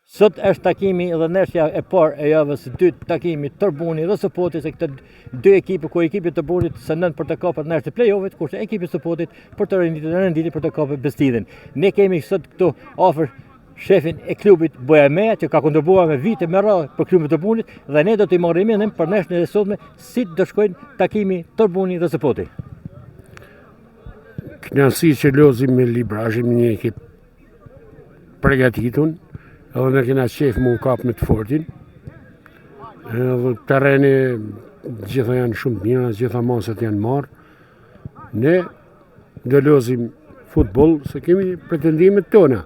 Sot është takimi dhe ndeshja e parë e javës së dytë, takimi Tërbuni dhe Sopotit, se këto dy ekipe, ku ekipi Tërbunit sënon për të kapur ndeshjen e play-offit, kurse ekipi Sopotit për të renditur për të kapur Bestidhen. Ne kemi sot këtu afër shefin e klubit Bojameja, që ka kontribuar me vite me radhë për klubin e Tërbunit, dhe ne do t'i marrim mendjen për ndeshjen e sotme, si do shkojnë takimi Tërbuni dhe Sopoti. Kënaqësi që lozim me Librazhin, një ekip përgatitur, edhe ne kena qef mu kap me të fortin. Edhe terreni gjitha janë shumë mira, gjitha masat janë marrë. Ne do lozim futboll se kemi pretendimet tona.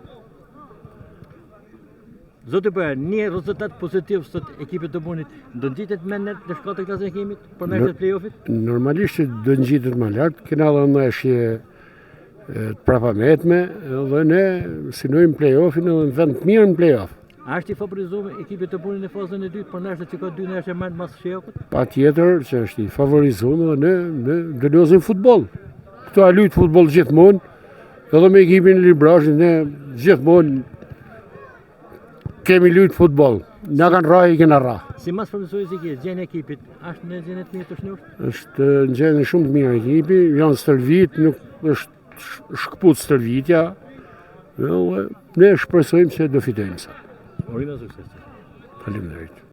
Zoti Boja, një rezultat pozitiv sot ekipit të Tërbunit do ngjitet me në shkallë klasifikimit për ndeshjen e play-offit? Normalisht do ngjitet më lart, kena edhe ndeshje të prapametme, dhe ne synojmë play-offin edhe në vend të mirë në play-off. A është i favorizuar ekipi të Tërbunit në fazën e dytë për ndeshjet që ka dy ndeshje më pas shekut? Patjetër që është i favorizuar, dhe ne do lozim futboll. Këto a lut futboll gjithmonë, edhe me ekipin e Librazhit ne gjithmonë kemi lut futboll. Na kanë rrahë, i kena rrahë. Si mas përmirësuesi i gjendja e ekipit, është në gjendje të mirë të shnurt? Është në gjendje shumë të mirë ekipi, janë stërvit, nuk është shkput stërvitja. Ne shpresojmë se do fitojmë sa. Urime sukses. Faleminderit.